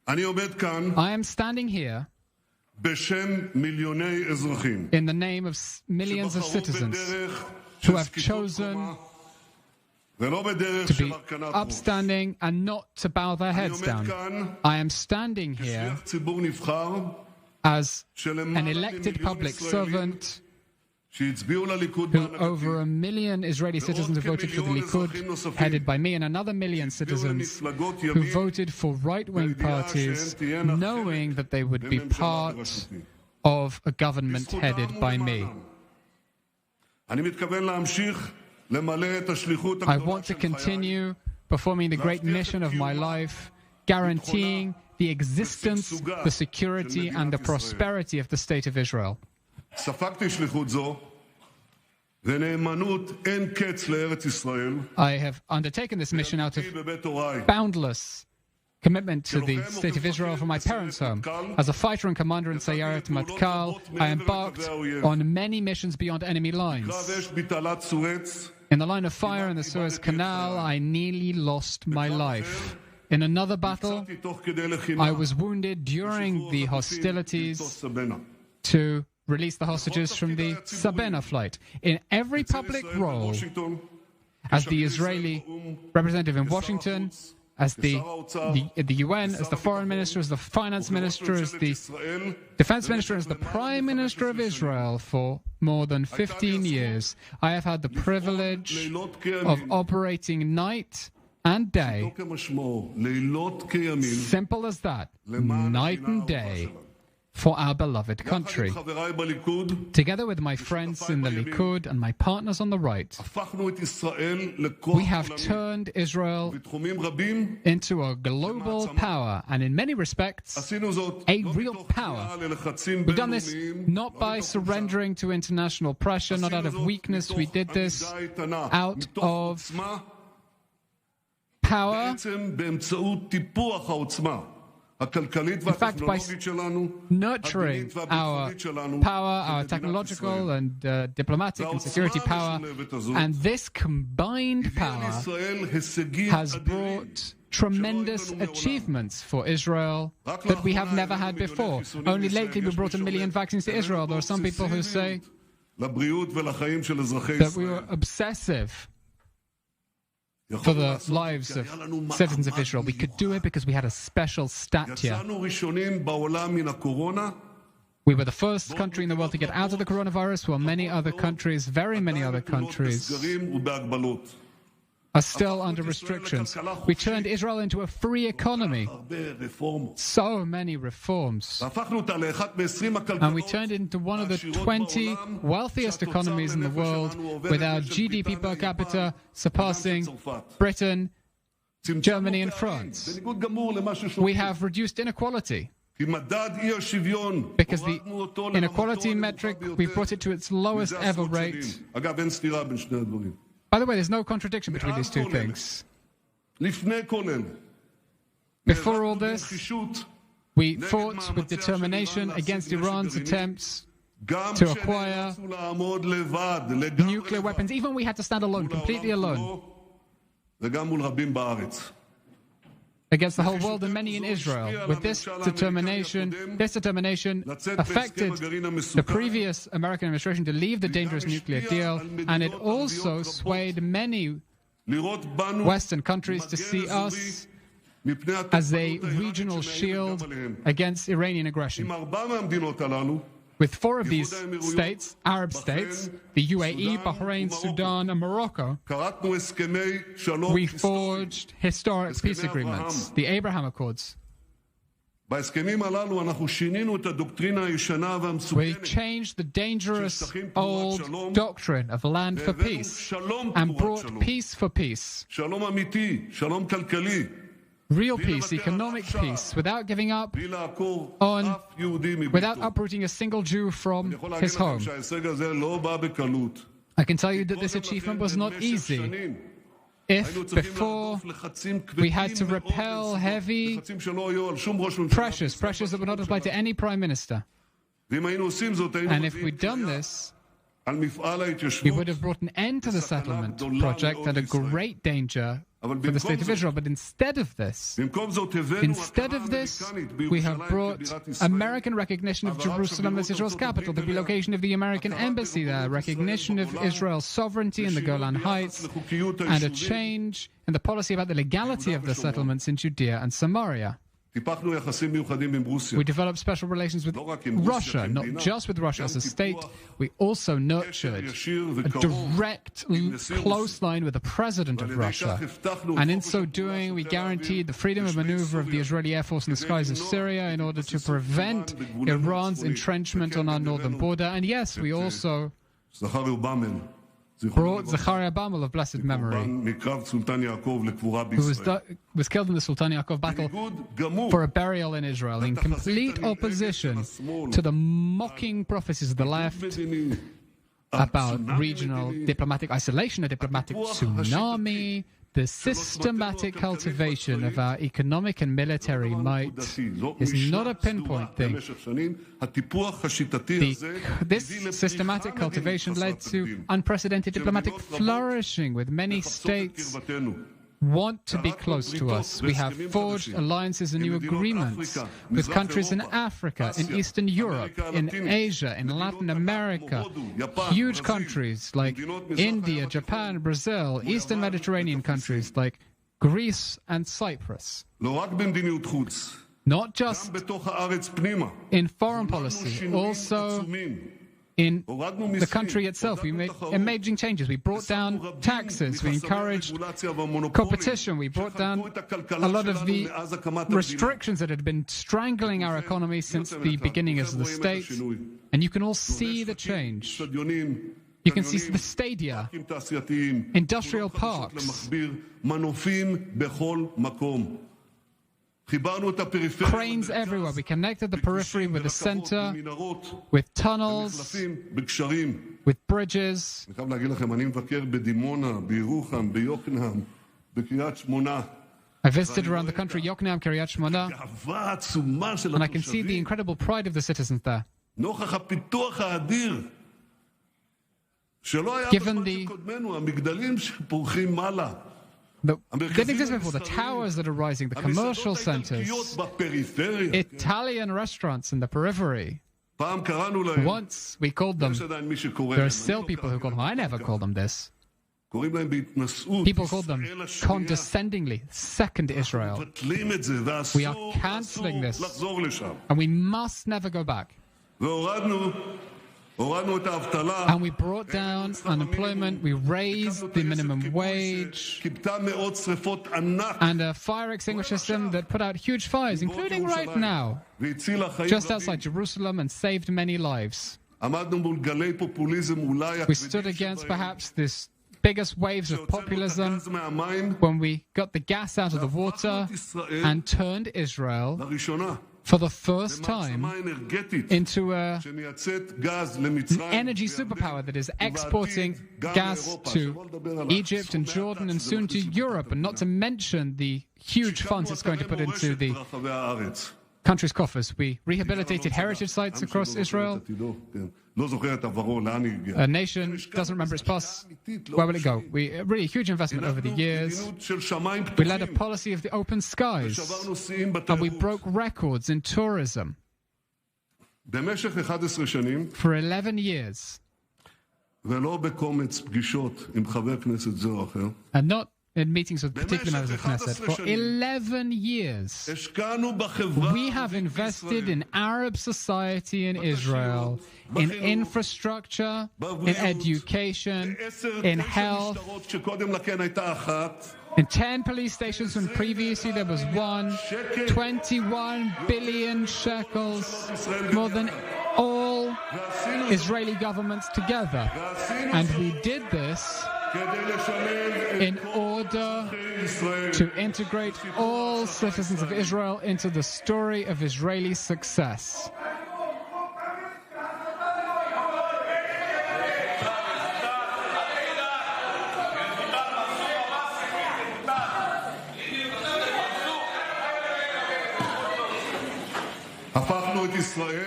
I am standing here in the name of millions of citizens who have chosen to be upstanding and not to bow their heads down. I am standing here as an elected public servant who over 1 million Israeli citizens have voted for the Likud, headed by me, and another 1 million citizens who voted for right-wing parties, knowing that they would be part of a government headed by me. I want to continue performing the great mission of my life, guaranteeing the existence, the security, and the prosperity of the State of Israel. I have undertaken this mission out of boundless commitment to the State of Israel from my parents' home. As a fighter and commander in Sayeret Matkal, I embarked on many missions beyond enemy lines. In the line of fire in the Suez Canal, I nearly lost my life. In another battle, I was wounded during the hostilities to release the hostages from the Sabena flight. In every public role, as the Israeli representative in Washington, as the UN, as the foreign minister, as the finance minister, as the defense minister, as the prime minister of Israel for more than 15 years, I have had the privilege of operating night and day, simple as that, night and day, for our beloved country. Together with my friends in the Likud and my partners on the right, we have turned Israel into a global power, and in many respects, a real power. We've done this not by surrendering to international pressure, not out of weakness. We did this out of power. In fact, by nurturing our power, our technological and diplomatic and security power, and this combined power has brought tremendous achievements for Israel that we have never had before. Only lately we brought 1 million vaccines to Israel. There are some people who say that we were obsessive for the lives of citizens of Israel. We could do it because we had a special stature. We were the first country in the world to get out of the coronavirus, while many other countries, very many other countries, are still under restrictions. We turned Israel into a free economy. So many reforms. And we turned it into one of the 20 wealthiest economies in the world, with our GDP per capita surpassing Britain, Germany, and France. We have reduced inequality, because the inequality metric, we brought it to its lowest ever rate. By the way, there's no contradiction between these two things. Before all this, we fought with determination against Iran's attempts to acquire nuclear weapons. Even we had to stand alone, completely alone, against the whole world and many in Israel. With this determination affected the previous American administration to leave the dangerous nuclear deal, and it also swayed many Western countries to see us as a regional shield against Iranian aggression. With 4 of these states, Arab states, the UAE, Bahrain, Sudan, and Morocco, we forged historic peace agreements, the Abraham Accords. We changed the dangerous old doctrine of land for peace and brought peace for peace. Real peace, economic peace, without giving up on, without uprooting a single Jew from his home. I can tell you that this achievement was not easy. If before we had to repel heavy pressures that would not apply to any prime minister, and if we'd done this, we would have brought an end to the settlement project and a great danger for the State of Israel. But instead of this, we have brought American recognition of Jerusalem as Israel's capital, the relocation of the American embassy there, recognition of Israel's sovereignty in the Golan Heights, and a change in the policy about the legality of the settlements in Judea and Samaria. We developed special relations with Russia, not just with Russia as a state. We also nurtured a direct, close line with the president of Russia. And in so doing, we guaranteed the freedom of maneuver of the Israeli Air Force in the skies of Syria in order to prevent Iran's entrenchment on our northern border. And yes, we also brought Zachariah Bammel of blessed memory, who was killed in the Sultan Yaakov battle, for a burial in Israel, in complete opposition to the mocking prophecies of the left about regional diplomatic isolation, a diplomatic tsunami, the systematic cultivation of our economic and military might is not a pinpoint thing. This systematic cultivation led to unprecedented diplomatic flourishing, with many states want to be close to us. We have forged alliances and new agreements with countries in Africa, in Eastern Europe, in Asia, in Latin America, huge countries like India, Japan, Brazil, Eastern Mediterranean countries like Greece and Cyprus. Not just in foreign policy, also in the country itself. We made amazing changes. We brought down taxes. We encouraged competition. We brought down a lot of the restrictions that had been strangling our economy since the beginning of the state. And you can all see the change. You can see the stadia, industrial parks, cranes everywhere. We connected the periphery with the center, with tunnels, with bridges. I visited around the country, Yokneam, Kiryat Shmona, and I can see the incredible pride of the citizens there. Given that didn't exist before, the towers that are rising, the commercial centers, Italian restaurants in the periphery. Once we called them, there are still people who call them, I never called them this. People called them condescendingly Second Israel. We are cancelling this, and we must never go back. And we brought down unemployment, we raised the minimum wage, and a fire extinguisher system that put out huge fires, including right now, just outside Jerusalem, and saved many lives. We stood against perhaps this biggest waves of populism when we got the gas out of the water and turned Israel for the first time into an energy superpower that is exporting gas to Egypt and Jordan and soon to Europe, and not to mention the huge funds it's going to put into the country's coffers. We rehabilitated heritage sites across Israel. A nation doesn't remember its past. Where will it go? Really huge investment over the years. We led a policy of the open skies, and we broke records in tourism. For 11 years, and not in meetings with particular members of Knesset, for 11 years, we have invested in Arab society in Israel, in infrastructure, in education, in health, in 10 police stations when previously there was one, 21 billion shekels, more than all Israeli governments together. And we did this in order to integrate all citizens of Israel into the story of Israeli success.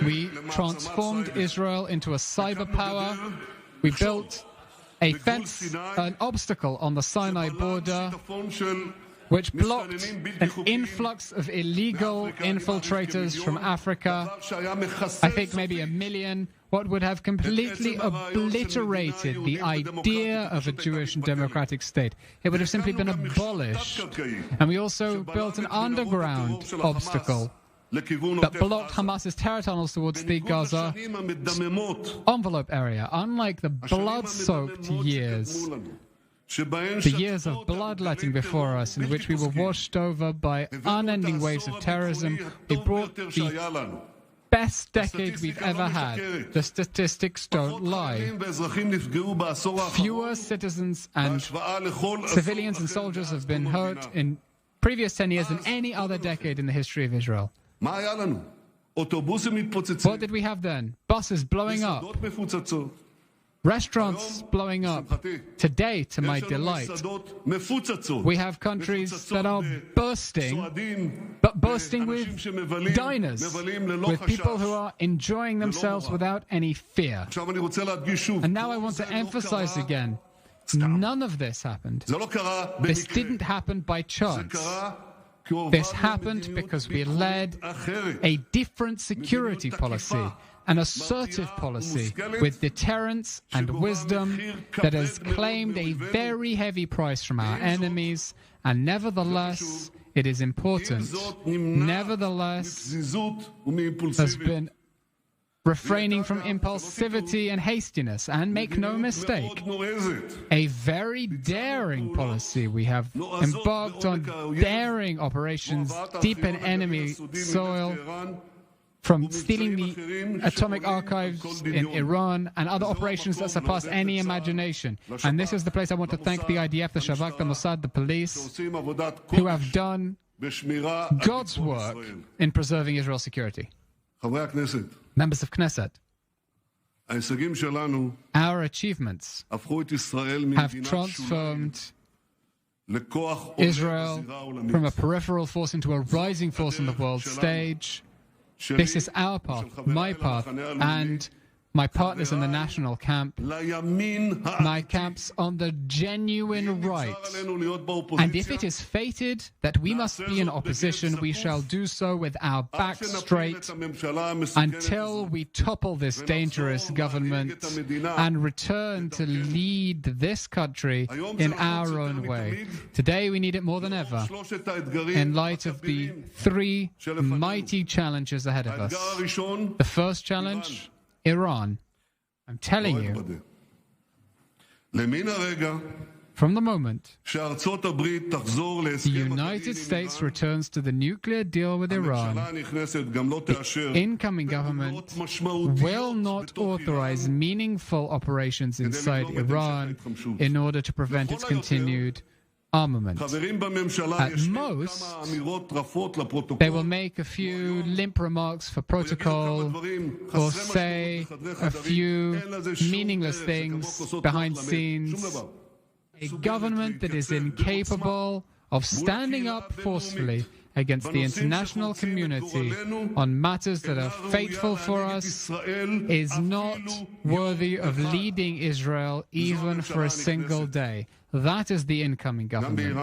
We transformed Israel into a cyber power. We built a fence, an obstacle on the Sinai border, which blocked an influx of illegal infiltrators from Africa, I think maybe 1 million, what would have completely obliterated the idea of a Jewish and democratic state. It would have simply been abolished. And we also built an underground obstacle that blocked Hamas's terror tunnels towards the Gaza envelope area. Unlike the blood-soaked years, the years of bloodletting before us, in which we were washed over by unending waves of terrorism, we brought the best decade we've ever had. The statistics don't lie. Fewer citizens and civilians and soldiers have been hurt in previous 10 years than any other decade in the history of Israel. What did we have then? Buses blowing up. Restaurants blowing up. Today, to my delight, we have countries that are bursting, but bursting with diners, with people who are enjoying themselves without any fear. And now I want to emphasize again, none of this happened. This didn't happen by chance. This happened because we led a different security policy, an assertive policy with deterrence and wisdom that has claimed a very heavy price from our enemies, and nevertheless, it is important. Nevertheless, has been refraining from impulsivity and hastiness, and make no mistake, a very daring policy. We have embarked on daring operations deep in enemy soil, from stealing the atomic archives in Iran and other operations that surpass any imagination. And this is the place I want to thank the IDF, the Shavak, the Mossad, the police, who have done God's work in preserving Israel's security. Members of Knesset, our achievements have transformed Israel from a peripheral force into a rising force on the world stage. This is our path, my path, and my partners in the national camp, my camps on the genuine right. And if it is fated that we must be in opposition, we shall do so with our backs straight until we topple this dangerous government and return to lead this country in our own way. Today we need it more than ever, in light of the 3 mighty challenges ahead of us. The first challenge, Iran. I'm telling you, from the moment the United States returns to the nuclear deal with Iran, the incoming government will not authorize meaningful operations inside Iran in order to prevent its continued armament. At most, they will make a few limp remarks for protocol or say a few meaningless things behind scenes. A government that is incapable of standing up forcefully against the international community on matters that are fateful for us is not worthy of leading Israel even for a single day. That is the incoming government.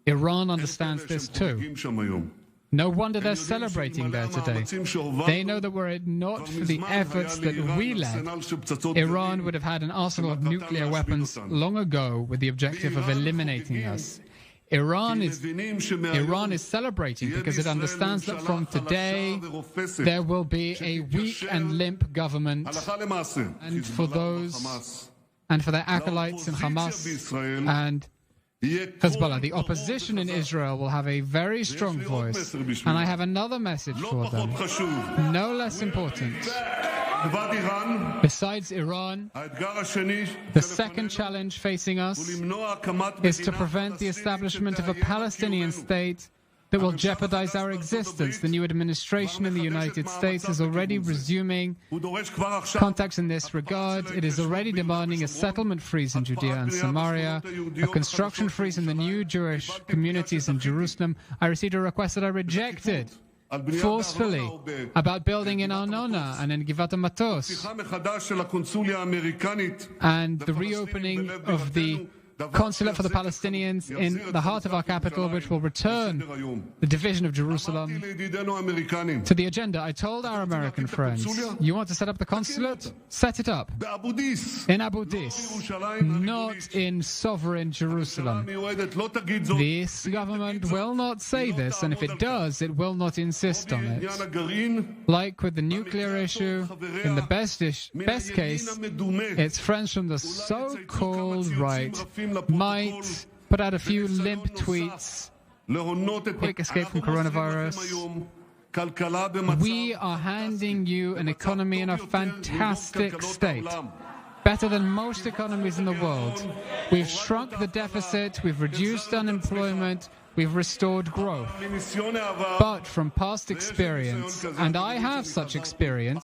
Iran understands this too. No wonder they're celebrating there today. They know that were it not for the efforts that we led, Iran would have had an arsenal of nuclear weapons long ago with the objective of eliminating us. Iran is celebrating because it understands that from today there will be a weak and limp government, and for those and for their acolytes in Hamas and Hezbollah, the opposition in Israel will have a very strong voice, and I have another message for them, no less important. Besides Iran, the second challenge facing us is to prevent the establishment of a Palestinian state that will jeopardize our existence. The new administration in the United States is already resuming contacts in this regard. It is already demanding a settlement freeze in Judea and Samaria, a construction freeze in the new Jewish communities in Jerusalem. I received a request that I rejected forcefully about building in Arnona and in Givat Matos, and the reopening of the consulate for the Palestinians in the heart of our capital, which will return the division of Jerusalem to the agenda. I told our American friends, you want to set up the consulate? Set it up in Abu Dis, not in sovereign Jerusalem. This government will not say this, and if it does, it will not insist on it. Like with the nuclear issue, in the best case, its friends from the so-called right might put out a few limp tweets, quick escape from coronavirus. We are handing you an economy in a fantastic state, better than most economies in the world. We've shrunk the deficit, we've reduced unemployment, we've restored growth. But from past experience, and I have such experience,